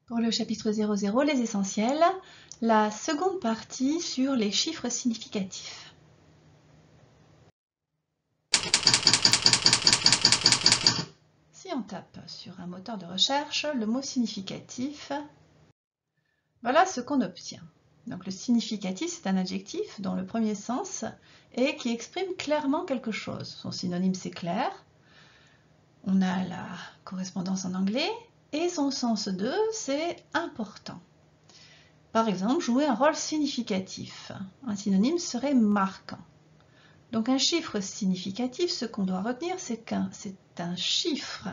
Pour le chapitre 00, les essentiels, la seconde partie sur les chiffres significatifs. Si on tape sur un moteur de recherche le mot significatif, voilà ce qu'on obtient. Donc le significatif, c'est un adjectif dont le premier sens est qui exprime clairement quelque chose. Son synonyme, c'est clair. On a la correspondance en anglais. Et son sens 2, c'est important. Par exemple, jouer un rôle significatif. Un synonyme serait marquant. Donc un chiffre significatif, ce qu'on doit retenir, c'est un chiffre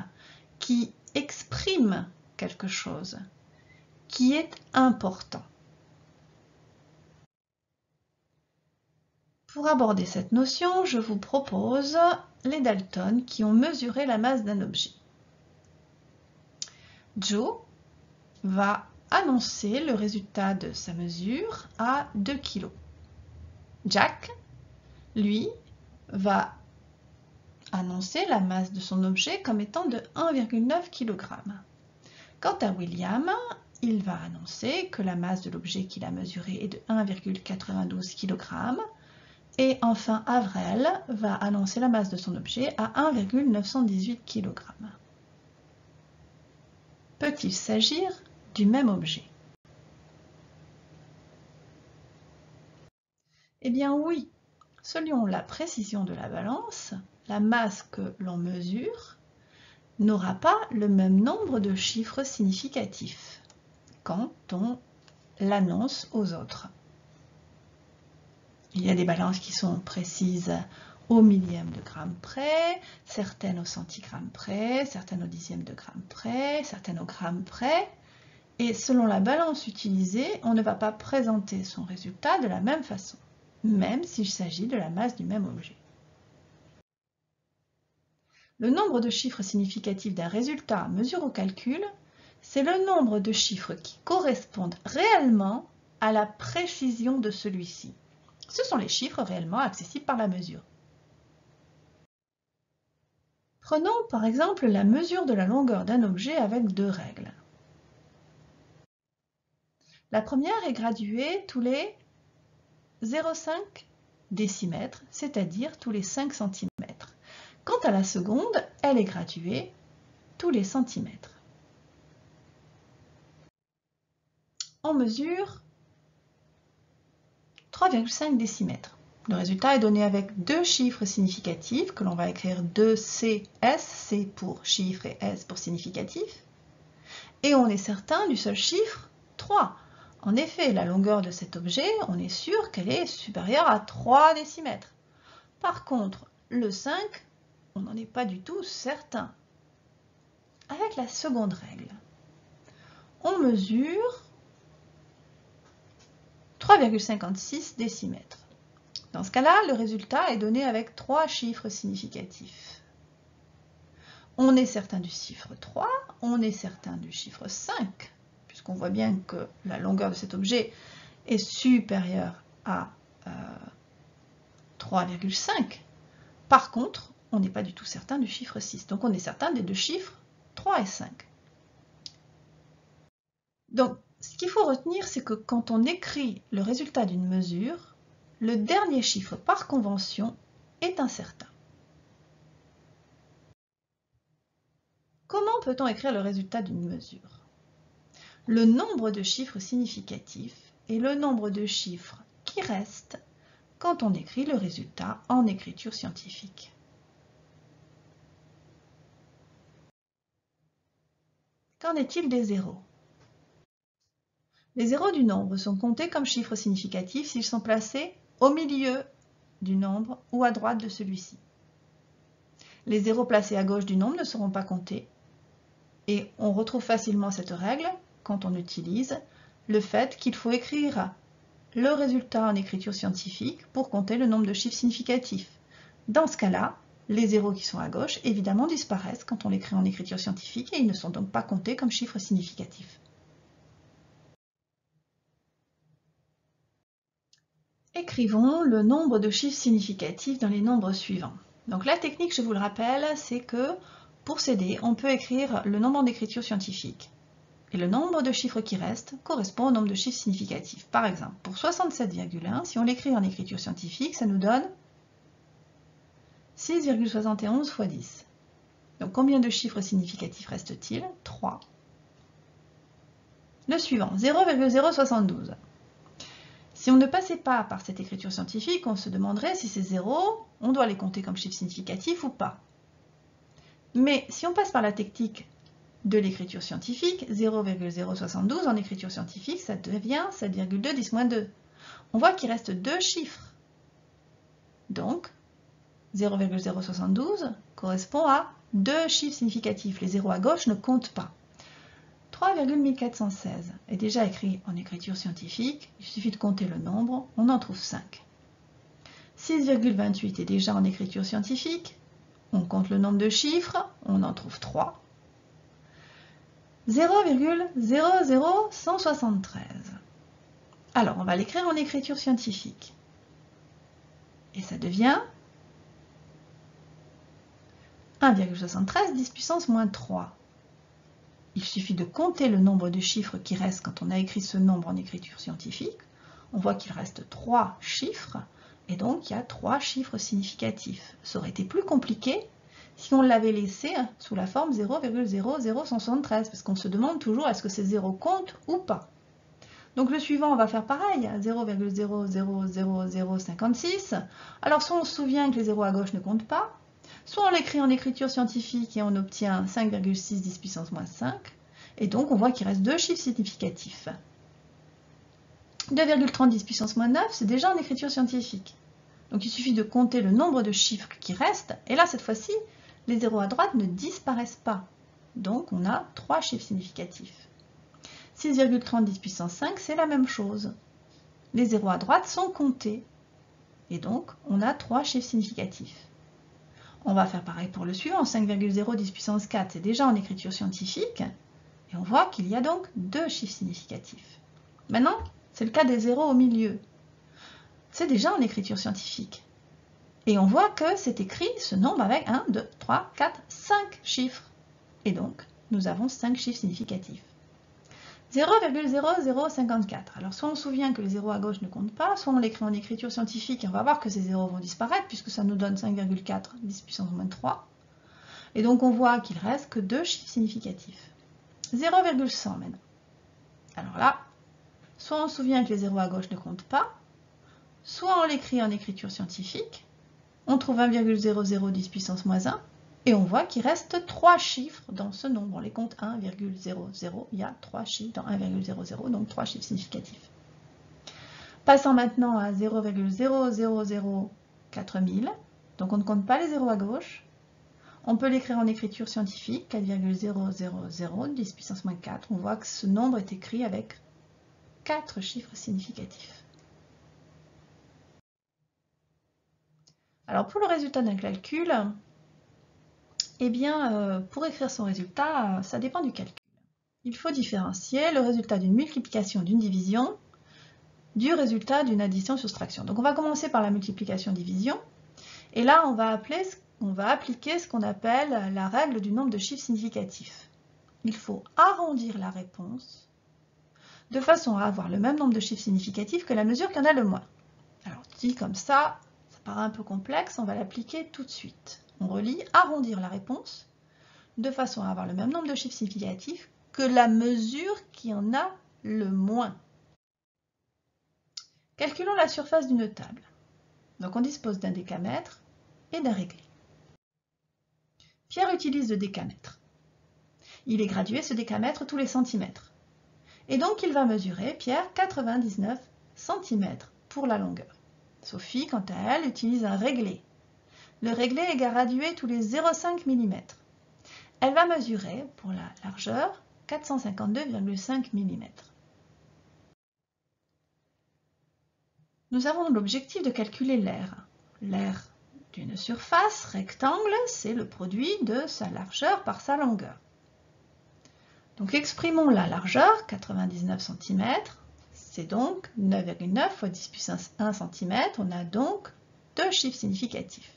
qui exprime quelque chose, qui est important. Pour aborder cette notion, je vous propose les Dalton qui ont mesuré la masse d'un objet. Joe va annoncer le résultat de sa mesure à 2 kg. Jack, lui, va annoncer la masse de son objet comme étant de 1,9 kg. Quant à William, il va annoncer que la masse de l'objet qu'il a mesuré est de 1,92 kg. Et enfin, Avril va annoncer la masse de son objet à 1,918 kg. Peut-il s'agir du même objet? Eh bien oui, selon la précision de la balance, la masse que l'on mesure n'aura pas le même nombre de chiffres significatifs quand on l'annonce aux autres. Il y a des balances qui sont précises au millième de gramme près, certaines au centigramme près, certaines au dixième de gramme près, certaines au gramme près. Et selon la balance utilisée, on ne va pas présenter son résultat de la même façon, même s'il s'agit de la masse du même objet. Le nombre de chiffres significatifs d'un résultat à mesure au calcul, c'est le nombre de chiffres qui correspondent réellement à la précision de celui-ci. Ce sont les chiffres réellement accessibles par la mesure. Prenons par exemple la mesure de la longueur d'un objet avec deux règles. La première est graduée tous les 0,5 décimètres, c'est-à-dire tous les 5 cm. Quant à la seconde, elle est graduée tous les centimètres. On mesure 3,5 décimètres. Le résultat est donné avec deux chiffres significatifs que l'on va écrire 2CS, C pour chiffre et S pour significatif. Et on est certain du seul chiffre 3. En effet, la longueur de cet objet, on est sûr qu'elle est supérieure à 3 décimètres. Par contre, le 5, on n'en est pas du tout certain. Avec la seconde règle, on mesure 3,56 décimètres. Dans ce cas-là, le résultat est donné avec trois chiffres significatifs. On est certain du chiffre 3, on est certain du chiffre 5, puisqu'on voit bien que la longueur de cet objet est supérieure à 3,5. Par contre, on n'est pas du tout certain du chiffre 6. Donc on est certain des deux chiffres 3 et 5. Donc, ce qu'il faut retenir, c'est que quand on écrit le résultat d'une mesure, le dernier chiffre par convention est incertain. Comment peut-on écrire le résultat d'une mesure? Le nombre de chiffres significatifs est le nombre de chiffres qui restent quand on écrit le résultat en écriture scientifique. Qu'en est-il des zéros? Les zéros du nombre sont comptés comme chiffres significatifs s'ils sont placés au milieu du nombre ou à droite de celui-ci. Les zéros placés à gauche du nombre ne seront pas comptés. Et on retrouve facilement cette règle quand on utilise le fait qu'il faut écrire le résultat en écriture scientifique pour compter le nombre de chiffres significatifs. Dans ce cas-là, les zéros qui sont à gauche, évidemment, disparaissent quand on l'écrit en écriture scientifique et ils ne sont donc pas comptés comme chiffres significatifs. Écrivons le nombre de chiffres significatifs dans les nombres suivants. Donc la technique, je vous le rappelle, c'est que pour s'aider, on peut écrire le nombre en écriture scientifique Et le nombre de chiffres qui restent correspond au nombre de chiffres significatifs. Par exemple, pour 67,1, si on l'écrit en écriture scientifique, ça nous donne 6,71 fois 10. Donc combien de chiffres significatifs reste-t-il? 3. Le suivant, 0,072. Si on ne passait pas par cette écriture scientifique, on se demanderait si ces zéros, on doit les compter comme chiffres significatifs ou pas. Mais si on passe par la technique de l'écriture scientifique, 0,072 en écriture scientifique, ça devient 7,2 10-2. On voit qu'il reste deux chiffres. Donc, 0,072 correspond à deux chiffres significatifs. Les zéros à gauche ne comptent pas. 3,1416 est déjà écrit en écriture scientifique. Il suffit de compter le nombre, on en trouve 5. 6,28 est déjà en écriture scientifique. On compte le nombre de chiffres, on en trouve 3. 0,00173. Alors, on va l'écrire en écriture scientifique. Et ça devient 1,73 10 puissance moins 3. Il suffit de compter le nombre de chiffres qui restent quand on a écrit ce nombre en écriture scientifique. On voit qu'il reste 3 chiffres, et donc il y a 3 chiffres significatifs. Ça aurait été plus compliqué si on l'avait laissé sous la forme 0,00173, parce qu'on se demande toujours est-ce que ces zéros comptent ou pas. Donc le suivant, on va faire pareil, 0,000056. Alors soit on se souvient que les zéros à gauche ne comptent pas, soit on l'écrit en écriture scientifique et on obtient 5,6 10 puissance moins 5. Et donc on voit qu'il reste deux chiffres significatifs. 2,30 10 puissance moins 9, c'est déjà en écriture scientifique. Donc il suffit de compter le nombre de chiffres qui restent. Et là, cette fois-ci, les zéros à droite ne disparaissent pas. Donc on a 3 chiffres significatifs. 6,30 10 puissance 5, c'est la même chose. Les zéros à droite sont comptés. Et donc on a 3 chiffres significatifs. On va faire pareil pour le suivant, 5,0 10 puissance 4, c'est déjà en écriture scientifique. Et on voit qu'il y a donc 2 chiffres significatifs. Maintenant, c'est le cas des zéros au milieu. C'est déjà en écriture scientifique. Et on voit que c'est écrit ce nombre avec 1, 2, 3, 4, 5 chiffres. Et donc, nous avons 5 chiffres significatifs. 0,0054. Alors, soit on se souvient que les zéros à gauche ne comptent pas, soit on l'écrit en écriture scientifique et on va voir que ces zéros vont disparaître puisque ça nous donne 5,4 10 puissance moins 3. Et donc, on voit qu'il reste que 2 chiffres significatifs. 0,100 maintenant. Alors là, soit on se souvient que les zéros à gauche ne comptent pas, soit on l'écrit en écriture scientifique, on trouve 1,00 10 puissance moins 1, et on voit qu'il reste 3 chiffres dans ce nombre. On les compte 1,00, il y a 3 chiffres dans 1,00, donc 3 chiffres significatifs. Passons maintenant à 0,004000, donc on ne compte pas les zéros à gauche. On peut l'écrire en écriture scientifique, 4,000 10 puissance moins 4. On voit que ce nombre est écrit avec 4 chiffres significatifs. Alors pour le résultat d'un calcul, eh bien, pour écrire son résultat, ça dépend du calcul. Il faut différencier le résultat d'une multiplication, d'une division, du résultat d'une addition-soustraction. Donc on va commencer par la multiplication-division, et là on va appliquer ce qu'on appelle la règle du nombre de chiffres significatifs. Il faut arrondir la réponse de façon à avoir le même nombre de chiffres significatifs que la mesure qui en a le moins. Alors dit comme ça paraît un peu complexe, on va l'appliquer tout de suite. On relit arrondir la réponse de façon à avoir le même nombre de chiffres significatifs que la mesure qui en a le moins. Calculons la surface d'une table. Donc on dispose d'un décamètre et d'un réglé. Pierre utilise le décamètre. Il est gradué ce décamètre tous les centimètres. Et donc il va mesurer, Pierre, 99 cm pour la longueur. Sophie, quant à elle, utilise un réglé. Le réglé est gradué tous les 0,5 mm. Elle va mesurer, pour la largeur, 452,5 mm. Nous avons l'objectif de calculer l'aire. L'aire d'une surface rectangle, c'est le produit de sa largeur par sa longueur. Donc exprimons la largeur, 99 cm, c'est donc 9,9 fois 10 puissance 1 cm. On a donc 2 chiffres significatifs.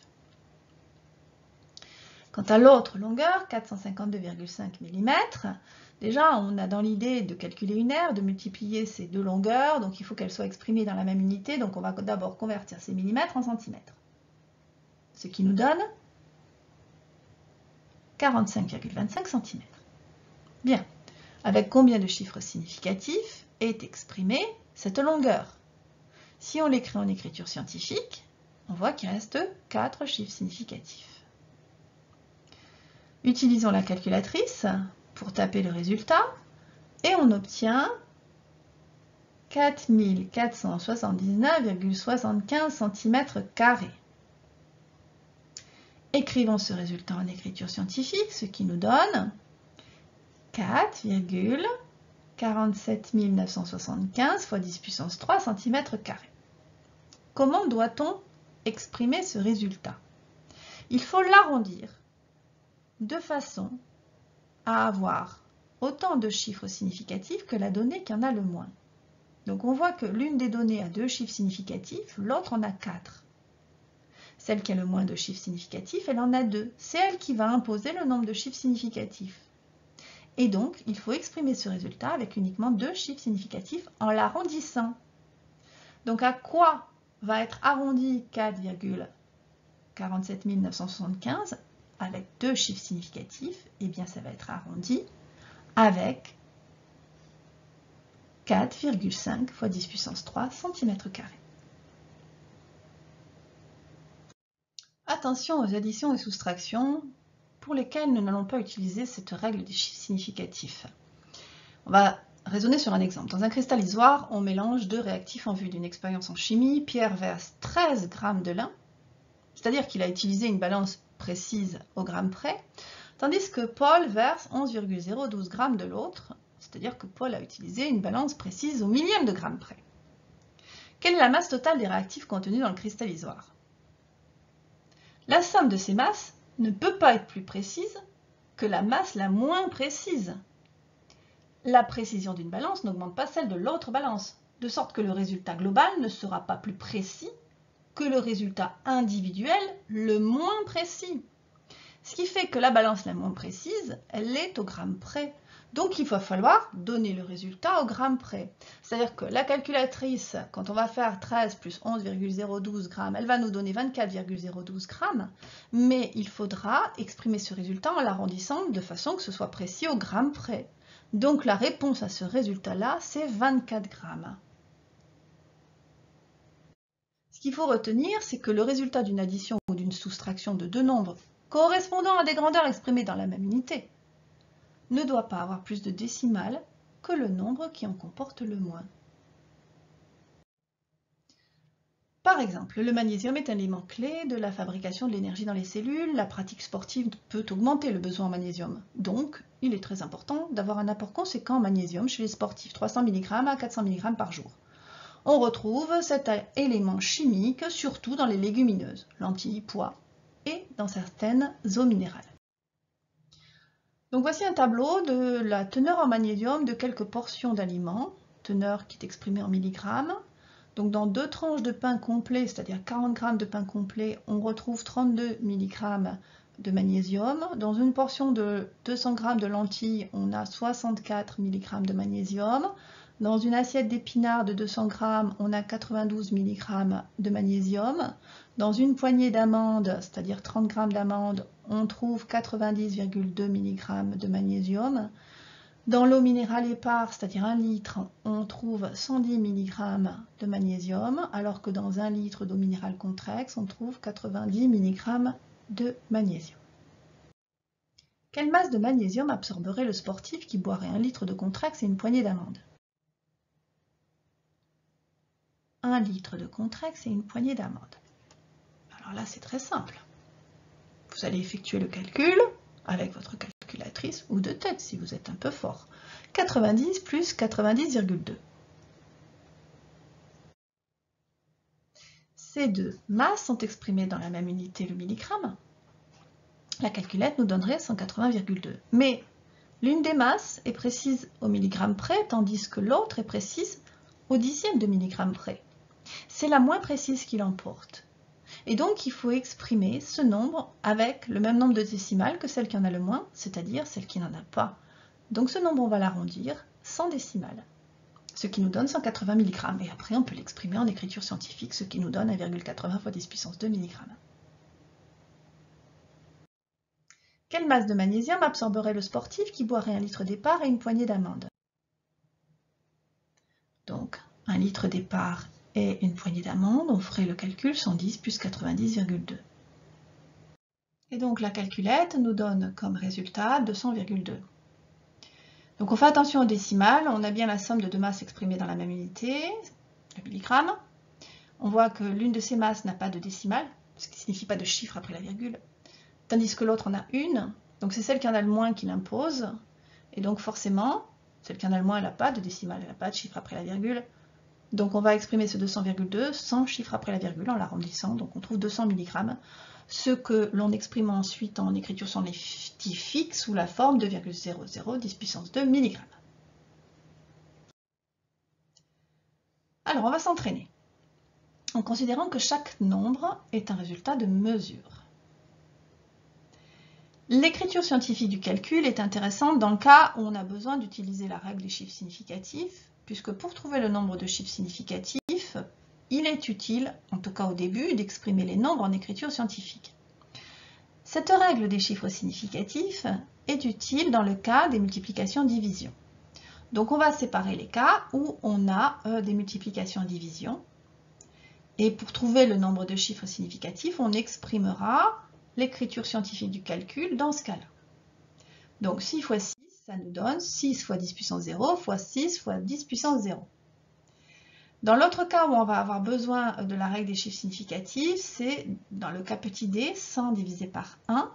Quant à l'autre longueur, 452,5 mm, déjà on a dans l'idée de calculer une aire, de multiplier ces deux longueurs, donc il faut qu'elles soient exprimées dans la même unité, donc on va d'abord convertir ces millimètres en centimètres. Ce qui nous donne 45,25 cm. Bien. Avec combien de chiffres significatifs est exprimée cette longueur? Si on l'écrit en écriture scientifique, on voit qu'il reste 4 chiffres significatifs. Utilisons la calculatrice pour taper le résultat et on obtient 4479,75 cm². Écrivons ce résultat en écriture scientifique, ce qui nous donne 4,47 975 fois 10 puissance 3 cm². Comment doit-on exprimer ce résultat? Il faut l'arrondir de façon à avoir autant de chiffres significatifs que la donnée qui en a le moins. Donc on voit que l'une des données a 2 chiffres significatifs, l'autre en a 4. Celle qui a le moins de chiffres significatifs, elle en a 2. C'est elle qui va imposer le nombre de chiffres significatifs. Et donc, il faut exprimer ce résultat avec uniquement 2 chiffres significatifs en l'arrondissant. Donc à quoi va être arrondi 4,47 975 avec 2 chiffres significatifs? Eh bien, ça va être arrondi avec 4,5 fois 10 puissance 3 cm². Attention aux additions et soustractions pour lesquelles nous n'allons pas utiliser cette règle des chiffres significatifs. On va raisonner sur un exemple. Dans un cristal isoire, on mélange 2 réactifs en vue d'une expérience en chimie. Pierre verse 13 g de l'un, c'est-à-dire qu'il a utilisé une balance précise au gramme près, tandis que Paul verse 11,012 g de l'autre, c'est-à-dire que Paul a utilisé une balance précise au millième de gramme près. Quelle est la masse totale des réactifs contenus dans le cristal isoire? La somme de ces masses ne peut pas être plus précise que la masse la moins précise. La précision d'une balance n'augmente pas celle de l'autre balance, de sorte que le résultat global ne sera pas plus précis que le résultat individuel le moins précis. Ce qui fait que la balance la moins précise, elle est au gramme près. Donc il va falloir donner le résultat au gramme près. C'est-à-dire que la calculatrice, quand on va faire 13 plus 11,012 grammes, elle va nous donner 24,012 grammes, mais il faudra exprimer ce résultat en l'arrondissant de façon que ce soit précis au gramme près. Donc la réponse à ce résultat-là, c'est 24 grammes. Ce qu'il faut retenir, c'est que le résultat d'une addition ou d'une soustraction de 2 nombres correspondant à des grandeurs exprimées dans la même unité ne doit pas avoir plus de décimales que le nombre qui en comporte le moins. Par exemple, le magnésium est un élément clé de la fabrication de l'énergie dans les cellules. La pratique sportive peut augmenter le besoin en magnésium. Donc, il est très important d'avoir un apport conséquent en magnésium chez les sportifs, 300 mg à 400 mg par jour. On retrouve cet élément chimique surtout dans les légumineuses, lentilles, pois et dans certaines eaux minérales. Donc voici un tableau de la teneur en magnésium de quelques portions d'aliments, teneur qui est exprimée en milligrammes. Donc dans 2 tranches de pain complet, c'est-à-dire 40 g de pain complet, on retrouve 32 mg de magnésium. Dans une portion de 200 g de lentilles, on a 64 mg de magnésium. Dans une assiette d'épinards de 200 g, on a 92 mg de magnésium. Dans une poignée d'amandes, c'est-à-dire 30 g d'amandes, on trouve 90,2 mg de magnésium. Dans l'eau minérale épars, c'est-à-dire 1 litre, on trouve 110 mg de magnésium, alors que dans 1 litre d'eau minérale Contrex, on trouve 90 mg de magnésium. Quelle masse de magnésium absorberait le sportif qui boirait 1 litre de Contrex et une poignée d'amandes? 1 litre de Contrex et une poignée d'amandes. Alors là, c'est très simple. Vous allez effectuer le calcul avec votre calculatrice ou de tête si vous êtes un peu fort. 90 plus 90,2. Ces deux masses sont exprimées dans la même unité, le milligramme. La calculette nous donnerait 180,2. Mais l'une des masses est précise au milligramme près, tandis que l'autre est précise au dixième de milligramme près. C'est la moins précise qui l'emporte. Et donc, il faut exprimer ce nombre avec le même nombre de décimales que celle qui en a le moins, c'est-à-dire celle qui n'en a pas. Donc, ce nombre, on va l'arrondir 100 décimales, ce qui nous donne 180 mg. Et après, on peut l'exprimer en écriture scientifique, ce qui nous donne 1,80 × 10 puissance 2 mg. Quelle masse de magnésium absorberait le sportif qui boirait 1 litre d'épargne et une poignée d'amandes? Donc, 1 litre d'épargne et une poignée d'amandes, on ferait le calcul 110 plus 90,2. Et donc la calculette nous donne comme résultat 200,2. Donc on fait attention aux décimales, on a bien la somme de deux masses exprimées dans la même unité, le milligramme. On voit que l'une de ces masses n'a pas de décimale, ce qui ne signifie pas de chiffre après la virgule, tandis que l'autre en a une, donc c'est celle qui en a le moins qui l'impose, et donc forcément, celle qui en a le moins, elle n'a pas de décimale, elle n'a pas de chiffre après la virgule, donc on va exprimer ce 200,2 sans chiffre après la virgule en l'arrondissant, donc on trouve 200 mg, ce que l'on exprime ensuite en écriture scientifique sous la forme de 2,00 10 puissance 2 mg. Alors on va s'entraîner, en considérant que chaque nombre est un résultat de mesure. L'écriture scientifique du calcul est intéressante dans le cas où on a besoin d'utiliser la règle des chiffres significatifs, puisque pour trouver le nombre de chiffres significatifs, il est utile, en tout cas au début, d'exprimer les nombres en écriture scientifique. Cette règle des chiffres significatifs est utile dans le cas des multiplications-divisions. Donc on va séparer les cas où on a des multiplications-divisions. Et pour trouver le nombre de chiffres significatifs, on exprimera l'écriture scientifique du calcul dans ce cas-là. Donc 6 fois 6, ça nous donne 6 fois 10 puissance 0 fois 6 fois 10 puissance 0. Dans l'autre cas où on va avoir besoin de la règle des chiffres significatifs, c'est dans le cas petit d, 100 divisé par 1.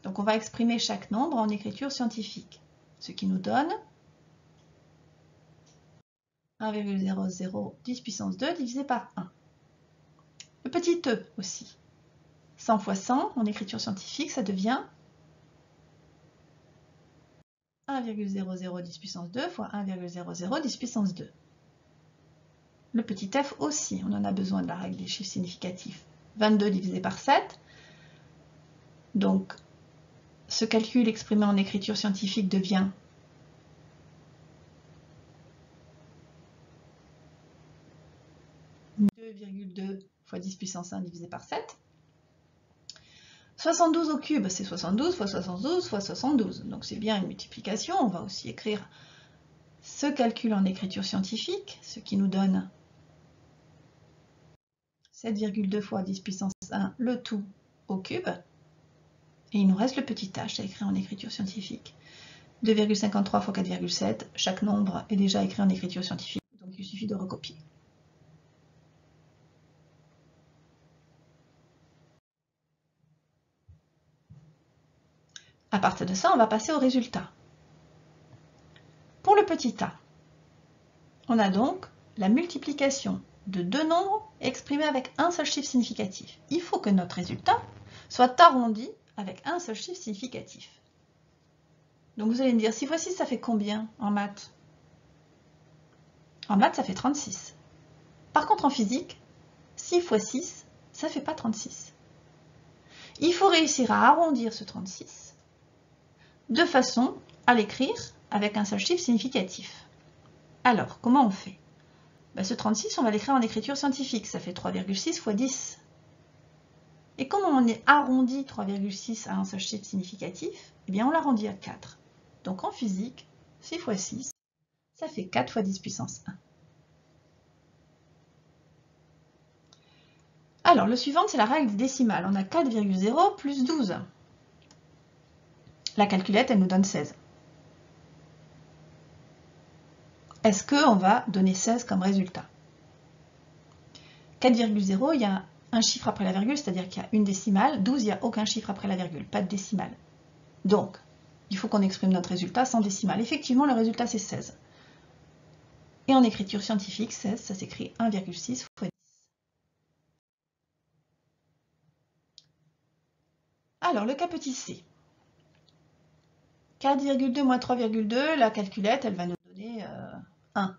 Donc on va exprimer chaque nombre en écriture scientifique, ce qui nous donne 1,00 10 puissance 2 divisé par 1. Le petit e aussi. 100 fois 100, en écriture scientifique, ça devient 1,00 10 puissance 2 fois 1,00 10 puissance 2. Le petit f aussi, on en a besoin de la règle des chiffres significatifs. 22 divisé par 7. Donc, ce calcul exprimé en écriture scientifique devient 2,2 fois 10 puissance 1 divisé par 7. 72 au cube, c'est 72 fois 72 fois 72. Donc c'est bien une multiplication. On va aussi écrire ce calcul en écriture scientifique, ce qui nous donne 7,2 fois 10 puissance 1, le tout au cube. Et il nous reste le petit h à écrire en écriture scientifique. 2,53 fois 4,7. Chaque nombre est déjà écrit en écriture scientifique, donc il suffit de recopier. À partir de ça, on va passer au résultat. Pour le petit a, on a donc la multiplication de deux nombres exprimés avec un seul chiffre significatif. Il faut que notre résultat soit arrondi avec un seul chiffre significatif. Donc vous allez me dire, 6 fois 6, ça fait combien en maths? En maths, ça fait 36. Par contre, en physique, 6 fois 6, ça ne fait pas 36. Il faut réussir à arrondir ce 36 de façon à l'écrire avec un seul chiffre significatif. Alors, comment on fait? Ce 36, on va l'écrire en écriture scientifique. Ça fait 3,6 fois 10. Et comment on arrondit 3,6 à un seul chiffre significatif? Eh bien, on l'arrondit à 4. Donc, en physique, 6 fois 6, ça fait 4 fois 10 puissance 1. Alors, le suivant, c'est la règle décimale. On a 4,0 plus 12. La calculette, elle nous donne 16. Est-ce qu'on va donner 16 comme résultat? 4,0, il y a un chiffre après la virgule, c'est-à-dire qu'il y a une décimale. 12, il n'y a aucun chiffre après la virgule, pas de décimale. Donc, il faut qu'on exprime notre résultat sans décimale. Effectivement, le résultat, c'est 16. Et en écriture scientifique, 16, ça s'écrit 1,6 fois 10. Alors, le cas petit c. 4,2 moins 3,2, la calculette, elle va nous donner 1.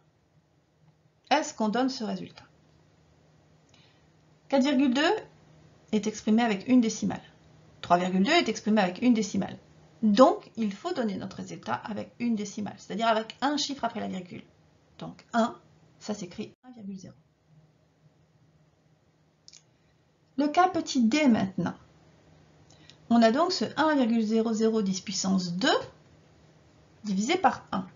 Est-ce qu'on donne ce résultat? 4,2, est exprimé avec une décimale. 3,2 est exprimé avec une décimale. Donc, il faut donner notre résultat avec une décimale, c'est-à-dire avec un chiffre après la virgule. Donc 1, ça s'écrit 1,0. Le cas petit d maintenant. On a donc ce 1,0010 puissance 2 divisé par 1.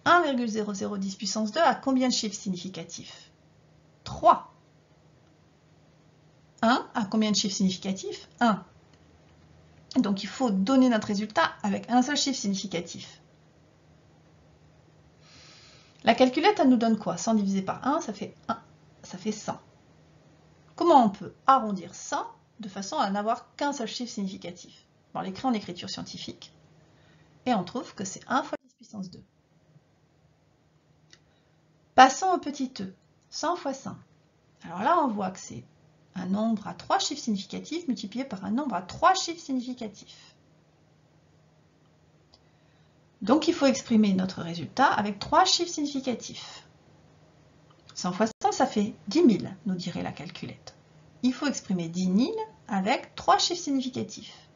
1,0010 puissance 2 a combien de chiffres significatifs? 3. 1 a combien de chiffres significatifs? 1. Donc il faut donner notre résultat avec un seul chiffre significatif. La calculette, elle nous donne quoi? 100 divisé par 1, ça fait 1. Ça fait 100. Comment on peut arrondir 100 de façon à n'avoir qu'un seul chiffre significatif? On l'écrit en écriture scientifique et on trouve que c'est 1 fois 10 puissance 2. Passons au petit e, 100 fois 100. Alors là, on voit que c'est un nombre à 3 chiffres significatifs multiplié par un nombre à 3 chiffres significatifs. Donc il faut exprimer notre résultat avec 3 chiffres significatifs. 100 fois 100, ça fait 10 000, nous dirait la calculette. Il faut exprimer 10 000 avec 3 chiffres significatifs.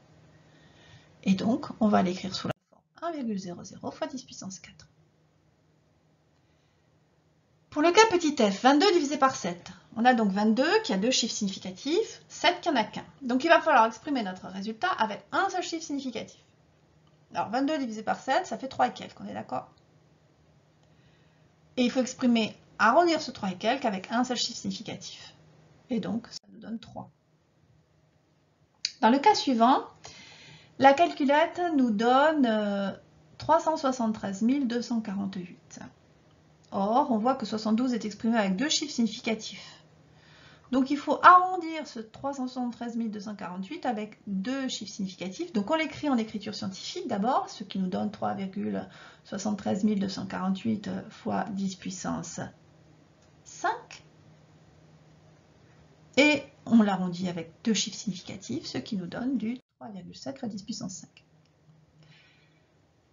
Et donc, on va l'écrire sous la forme 1,00 fois 10 puissance 4. Pour le cas petit f, 22 divisé par 7. On a donc 22 qui a 2 chiffres significatifs, 7 qui n'en a qu'un. Donc il va falloir exprimer notre résultat avec un seul chiffre significatif. Alors 22 divisé par 7, ça fait 3 et quelques, on est d'accord? Et il faut exprimer, arrondir ce 3 et quelques avec un seul chiffre significatif. Et donc, ça nous donne 3. Dans le cas suivant, la calculette nous donne 373 248. Or, on voit que 72 est exprimé avec 2 chiffres significatifs. Donc, il faut arrondir ce 373 248 avec 2 chiffres significatifs. Donc, on l'écrit en écriture scientifique d'abord, ce qui nous donne 3,73 248 fois 10 puissance 5. Et on l'arrondit avec 2 chiffres significatifs, ce qui nous donne du 3,7 fois 10 puissance 5.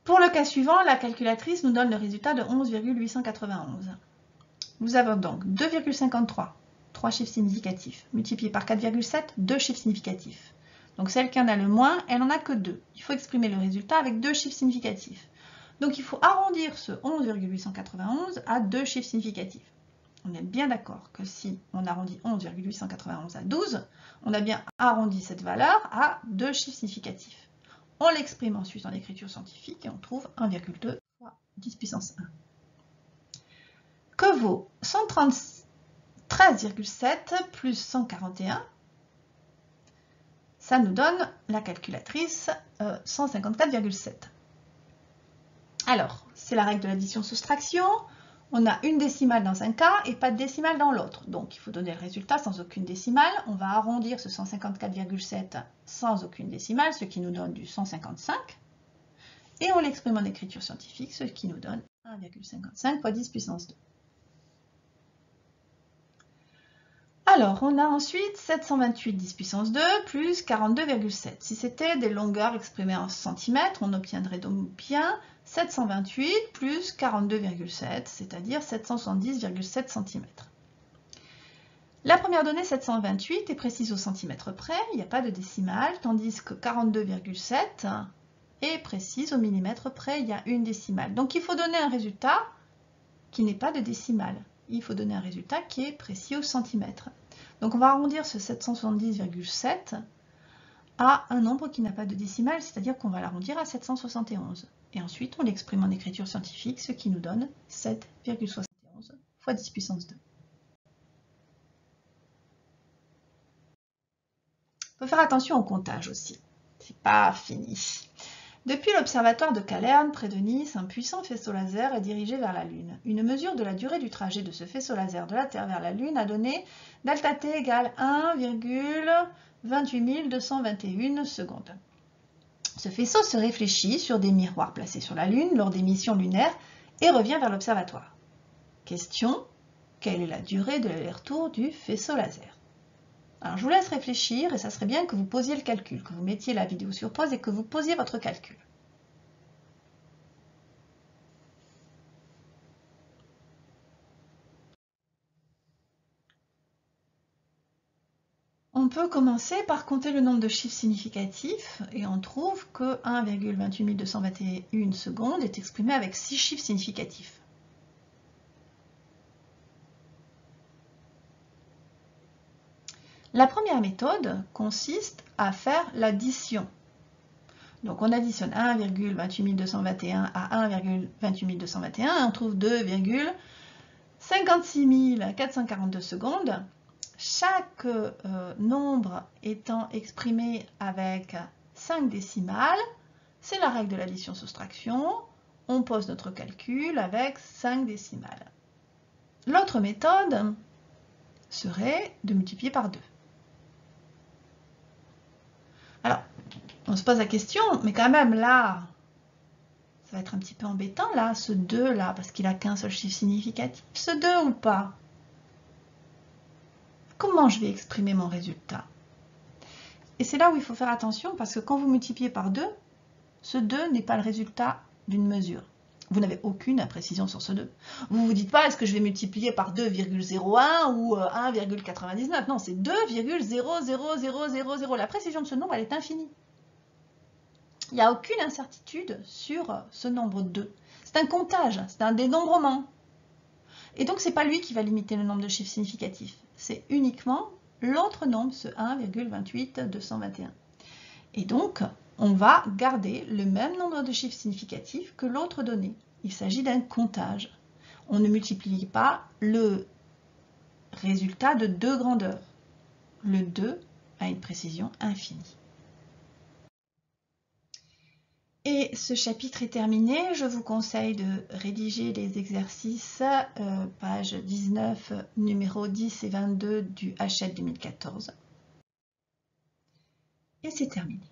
Pour le cas suivant, la calculatrice nous donne le résultat de 11,891. Nous avons donc 2,53, 3 chiffres significatifs, multiplié par 4,7, 2 chiffres significatifs. Donc celle qui en a le moins, elle n'en a que 2. Il faut exprimer le résultat avec 2 chiffres significatifs. Donc il faut arrondir ce 11,891 à 2 chiffres significatifs. On est bien d'accord que si on arrondit 11,891 à 12, on a bien arrondi cette valeur à 2 chiffres significatifs. On l'exprime ensuite en écriture scientifique et on trouve 1,2 fois 10 puissance 1. Que vaut 113,7 plus 141? Ça nous donne la calculatrice 154,7. Alors, c'est la règle de l'addition-soustraction. On a une décimale dans un cas et pas de décimale dans l'autre. Donc, il faut donner le résultat sans aucune décimale. On va arrondir ce 154,7 sans aucune décimale, ce qui nous donne du 155. Et on l'exprime en écriture scientifique, ce qui nous donne 1,55 fois 10 puissance 2. Alors, on a ensuite 728 10 puissance 2 plus 42,7. Si c'était des longueurs exprimées en centimètres, on obtiendrait donc bien 728 plus 42,7, c'est-à-dire 770,7 cm. La première donnée, 728, est précise au centimètre près, il n'y a pas de décimale, tandis que 42,7 est précise au millimètre près, il y a une décimale. Donc il faut donner un résultat qui n'est pas de décimale. Il faut donner un résultat qui est précis au centimètre. Donc on va arrondir ce 770,7 à un nombre qui n'a pas de décimale, c'est-à-dire qu'on va l'arrondir à 771. Et ensuite, on l'exprime en écriture scientifique, ce qui nous donne 7,71 fois 10 puissance 2. Il faut faire attention au comptage aussi. C'est pas fini. Depuis l'observatoire de Calerne, près de Nice, un puissant faisceau laser est dirigé vers la Lune. Une mesure de la durée du trajet de ce faisceau laser de la Terre vers la Lune a donné delta t égale 1,28 221 secondes. Ce faisceau se réfléchit sur des miroirs placés sur la Lune lors des missions lunaires et revient vers l'observatoire. Question, quelle est la durée de l'aller-retour du faisceau laser? Alors je vous laisse réfléchir et ça serait bien que vous posiez le calcul, que vous mettiez la vidéo sur pause et que vous posiez votre calcul. On On peut commencer par compter le nombre de chiffres significatifs et on trouve que 1,28221 secondes est exprimé avec 6 chiffres significatifs. La première méthode consiste à faire l'addition. Donc on additionne 1,28221 à 1,28221 et on trouve 2,56 442 secondes. Chaque nombre étant exprimé avec 5 décimales, c'est la règle de l'addition-soustraction. On pose notre calcul avec 5 décimales. L'autre méthode serait de multiplier par 2. Alors, on se pose la question, mais quand même là, ça va être un petit peu embêtant là, ce 2 là, parce qu'il n'a qu'un seul chiffre significatif. Ce 2 ou pas? Comment je vais exprimer mon résultat? Et c'est là où il faut faire attention, parce que quand vous multipliez par 2, ce 2 n'est pas le résultat d'une mesure. Vous n'avez aucune imprécision sur ce 2. Vous ne vous dites pas, est-ce que je vais multiplier par 2,01 ou 1,99? Non, c'est 2,00000. La précision de ce nombre, elle est infinie. Il n'y a aucune incertitude sur ce nombre 2. C'est un comptage, c'est un dénombrement. Et donc, ce n'est pas lui qui va limiter le nombre de chiffres significatifs. C'est uniquement l'autre nombre, ce 1,28221. Et donc, on va garder le même nombre de chiffres significatifs que l'autre donnée. Il s'agit d'un comptage. On ne multiplie pas le résultat de 2 grandeurs. Le 2 a une précision infinie. Et ce chapitre est terminé. Je vous conseille de rédiger les exercices, page 19, numéro 10 et 22 du Hachette 2014. Et c'est terminé.